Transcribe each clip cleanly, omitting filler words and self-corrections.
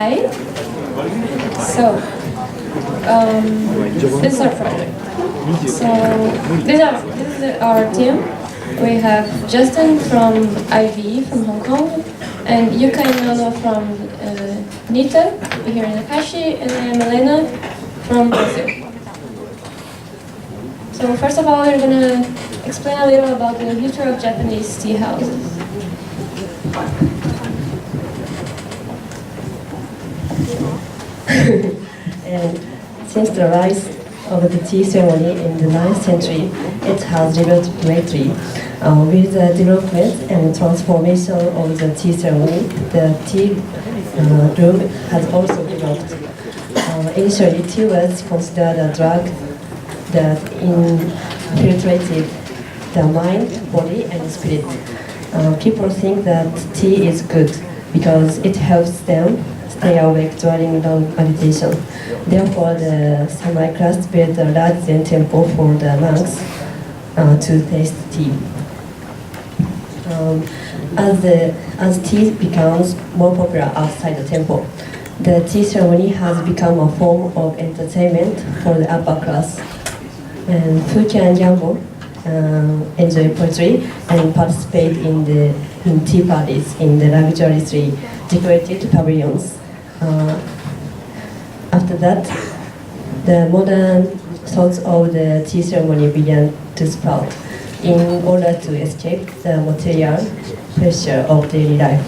Hi. So, this is our project. So, this is our team. We have Justin from IB from Hong Kong, and Yuka and Nono from NITA here in Akashi, and I am Elena from Brazil. So, first of all, we're going to explain a little about the history of Japanese tea houses. And since the rise of the tea ceremony in the 9th century, it has developed greatly. With the development and transformation of the tea ceremony, the tea room has also developed. Initially, tea was considered a drug that infiltrated the mind, body, and spirit. People think that tea is good because it helps them stay awake during long meditation. Therefore, the samurai class built a large Zen temple for the monks to taste tea. As tea becomes more popular outside the temple, the tea ceremony has become a form of entertainment for the upper class. And Fuki and Jambo enjoy poetry and participate in tea parties in the luxuriously decorated pavilions. After that, the modern thoughts of the tea ceremony began to sprout in order to escape the material pressure of daily life.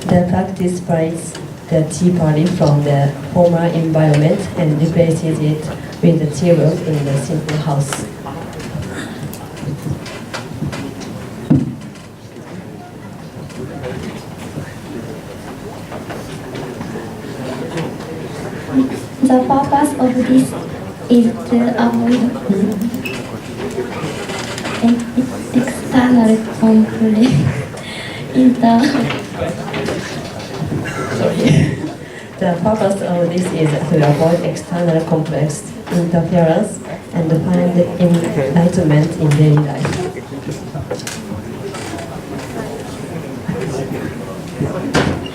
The practice separates the tea party from the formal environment and replaces it with the tea room in the simple house. The purpose of this is to avoid external conflict The purpose of this is to avoid external complex interference and find enlightenment in daily life.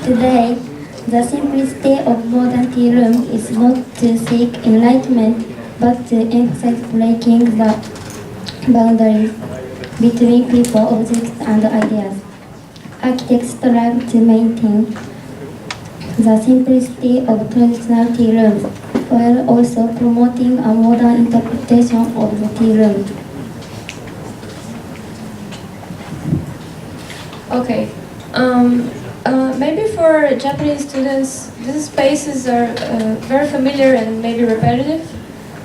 Today, the simplicity of modern tea room is not to seek enlightenment, but to emphasize breaking the boundaries between people, objects, and ideas. Architects strive to maintain the simplicity of traditional tea rooms, while also promoting a modern interpretation of the tea room. Okay. Maybe for Japanese students, these spaces are very familiar and maybe repetitive,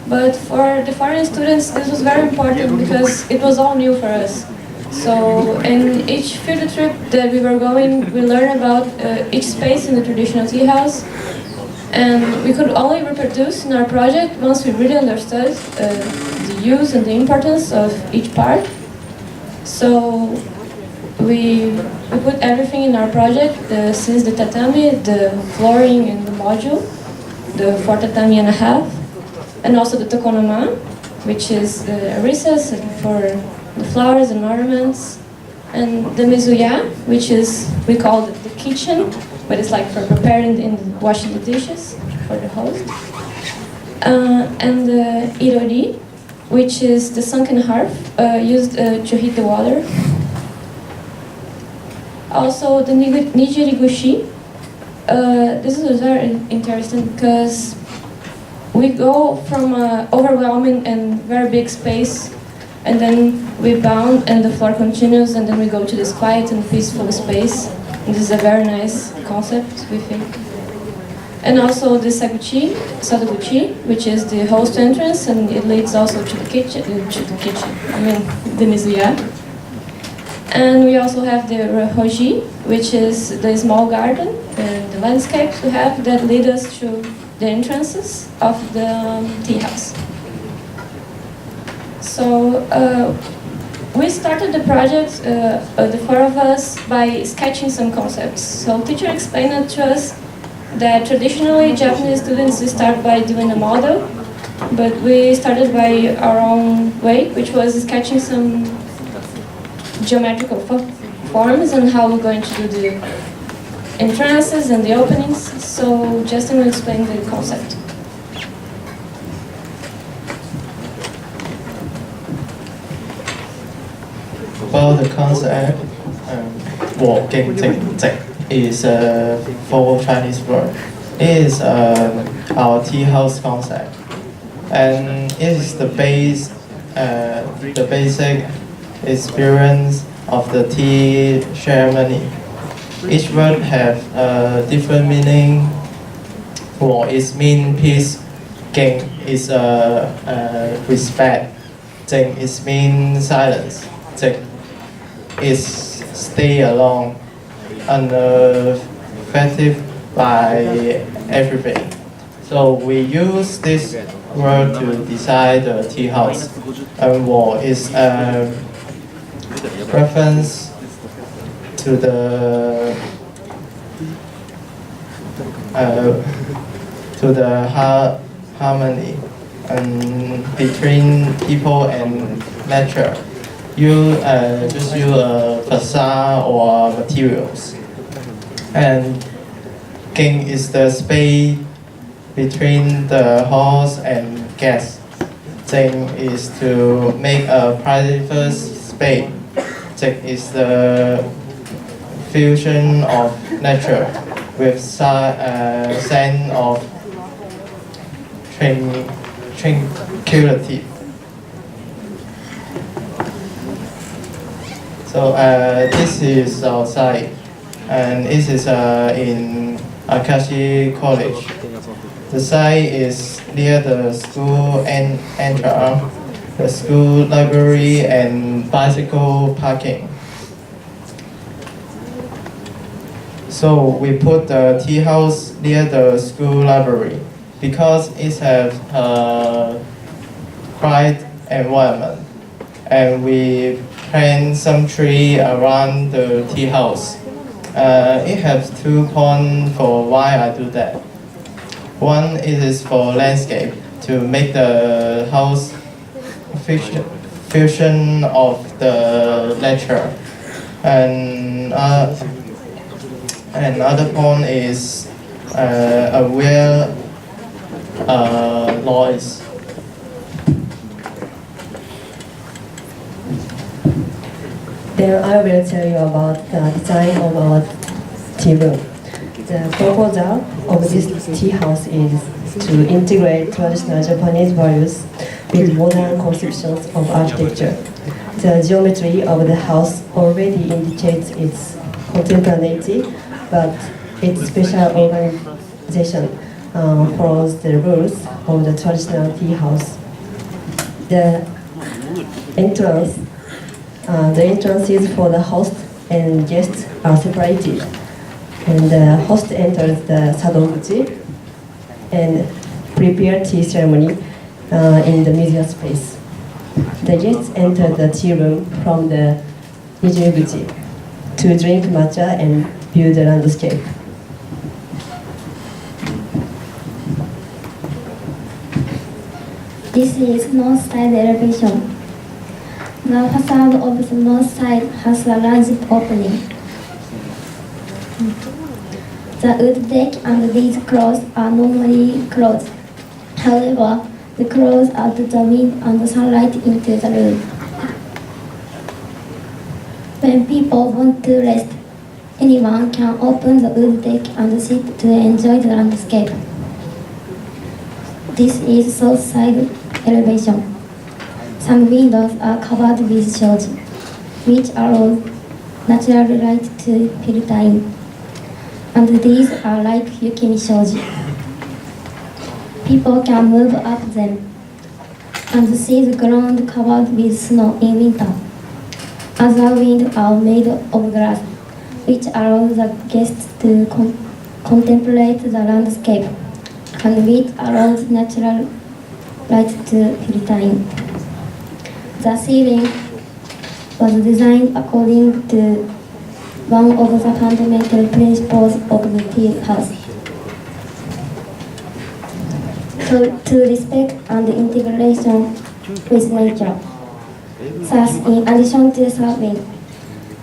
but for the foreign students, this was very important because it was all new for us. So in each field trip that we were going, we learned about each space in the traditional tea house, and we could only reproduce in our project once we really understood the use and the importance of each part. So we put everything in our project, since the tatami, the flooring and the module, the 4 tatami and a half, and also the tokonoma, which is the recess for the flowers and ornaments, and the mizuya, which is, we call it the kitchen, but it's like for preparing and washing the dishes for the host, and the irori, which is the sunken hearth used to heat the water. Also, the nijirigushi. This is very interesting because we go from an overwhelming and very big space, and then we bound and the floor continues, and then we go to this quiet and peaceful space. And this is a very nice concept, we think. And also the sadaguchi, which is the host entrance, and it leads also to the kitchen, the mizuya. And we also have the hoji, which is the small garden and the landscapes we have that lead us to the entrances of the tea house. So we started the project, the 4 of us, by sketching some concepts. So teacher explained it to us that traditionally Japanese students start by doing a model, but we started by our own way, which was sketching some geometrical forms and how we're going to do the entrances and the openings. So Justin will explain the concept. About the concept, 我敬正直 is a full Chinese word. It is our tea house concept, and it is the basic experience of the tea ceremony. Each word have a different meaning. 我 is mean peace, 敬 is respect, 靜 is mean silence, 直 is stay alone, unaffected by everything. So we use this word to design the tea house. And 我 is a reference to the harmony between people and nature. You just use a facade or materials. And king is the space between the host and guest. Zeng is to make a private space. Zeng is the fusion of nature with sense of tranquility. So this is our site, and this is in Akashi College. The site is near the school entrance, the school library, and bicycle parking. So we put the tea house near the school library because it has a quiet environment, and we plant some tree around the tea house. It has 2 points for why I do that. One is for landscape, to make the house fusion of the nature. And another point is aware noise. Then I will tell you about the design of our tea room. The proposal of this tea house is to integrate traditional Japanese values with modern conceptions of architecture. The geometry of the house already indicates its contemporaneity, but its special organization follows the rules of the traditional tea house. The entrances for the host and guests are separated, and the host enters the sadoguchi and prepare tea ceremony in the media space. The guests enter the tea room from the nijuguchi to drink matcha and view the landscape. This is north side elevation. The facade of the north side has a large opening. The wood deck and these clothes are normally closed. However, the clothes out the wind and the sunlight into the room. When people want to rest, anyone can open the wood deck and sit to enjoy the landscape. This is south side elevation. Some windows are covered with shoji, which allow natural light to filter in. And these are like yukimi shoji. People can move up them and see the ground covered with snow in winter. Other windows are made of glass, which allows the guests to contemplate the landscape, and which allows natural light to filter in. The ceiling was designed according to one of the fundamental principles of the tea house. To respect and integration with nature. Thus, in addition to serving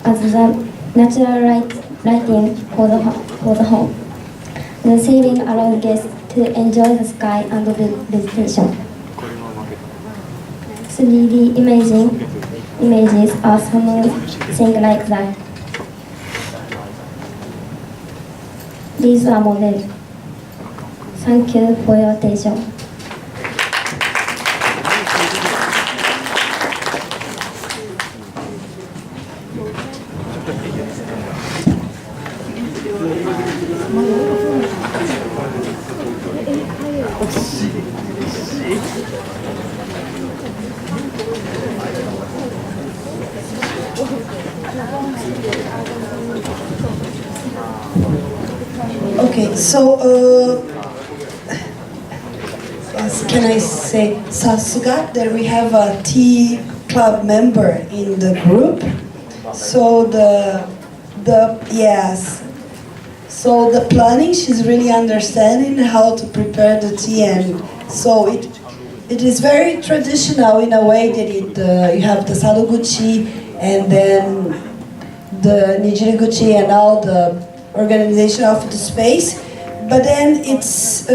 as the natural light lighting for the home. The ceiling allows guests to enjoy the sky and the vegetation. 3D images are something like that. These are models. Thank you for your attention. Okay, so can I say Sasuga that we have a tea club member in the group. So yes. So the planning, she's really understanding how to prepare the tea, and so it is very traditional in a way that you have the sadoguchi and then the nijiriguchi and all the organization of the space, but then it's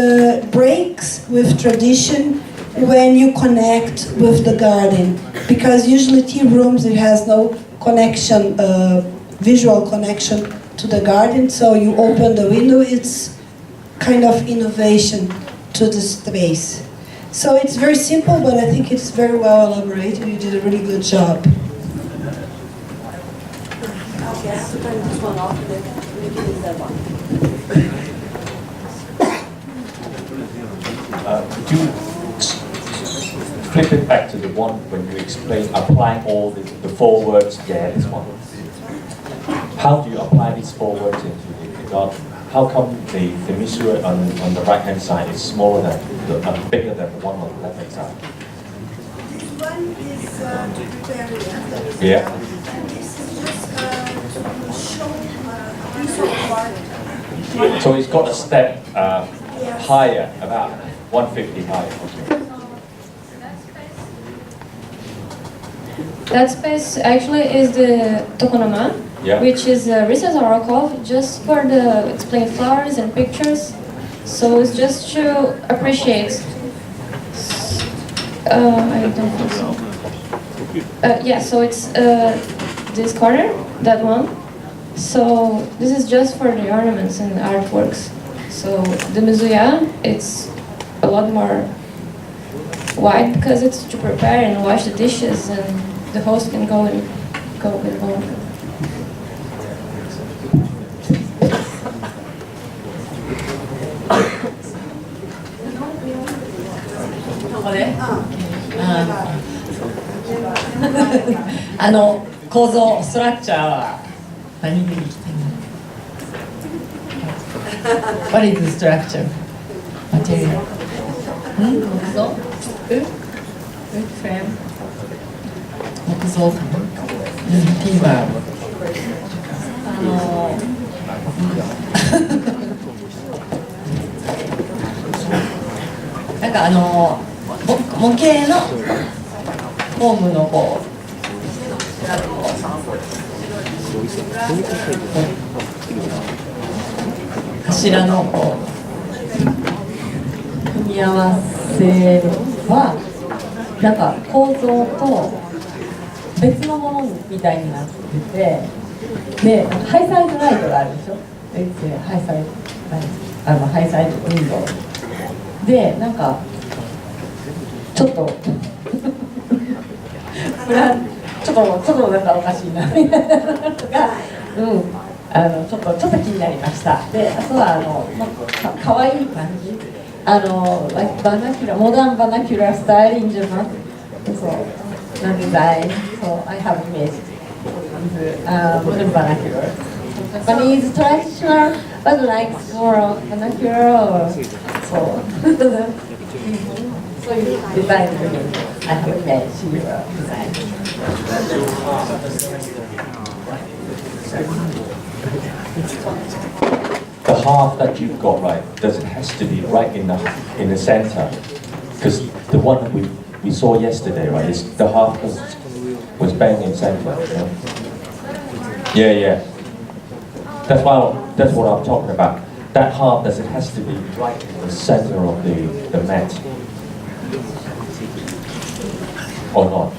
breaks with tradition when you connect with the garden, because usually tea rooms, it has no connection, visual connection to the garden, so you open the window, it's kind of innovation to the space. So it's very simple, but I think it's very well elaborated. You did a really good job. Could you flip it back to the one when you explain applying all the four words? Yeah, this one. How do you apply these four words into the garden? How come the misura on the right hand side is smaller than bigger than the one on the left hand side? This one is the area. Yeah. And this is just to show a piece of art. So it's got a step higher, about 150 higher. Okay. That space actually is the tokonoma, Yeah. which is a recess or alcove just for the explain flowers and pictures. So it's just to appreciate. I don't think so. Yeah, so it's this corner, that one. So this is just for the ornaments and artworks. So the mizuya, it's a lot more wide because it's to prepare and wash the dishes, and the host can go and go. 構造ストラクチャーは何でできてるの What is the structure? Material? 木造? Wood frame? 木造かな timber なんか模型のフォームのこう柱のこう組み合わせはなんか構造と別のものみたいになってて、でハイサイドライトがあるでしょ。ハイサイドライト、ハイサイドウィンドウでなんかちょっとちょっとなんかおかしいなみたいなのが、ちょっと気になりました。で、あとはかわいい感じ、バナキュラモダンバナキュラスタイリングのそうのデザイン、そう I have image modern vernacular. Japanese traditional, but like more vernacular or so. そういうデザインの時に I have image your design. The half that you've got right, does it has to be right in the center? Because the one that we saw yesterday, right, is the half was bang in center. Yeah. That's what I'm talking about. That harp, does it has to be right in the center of the mat? Or not?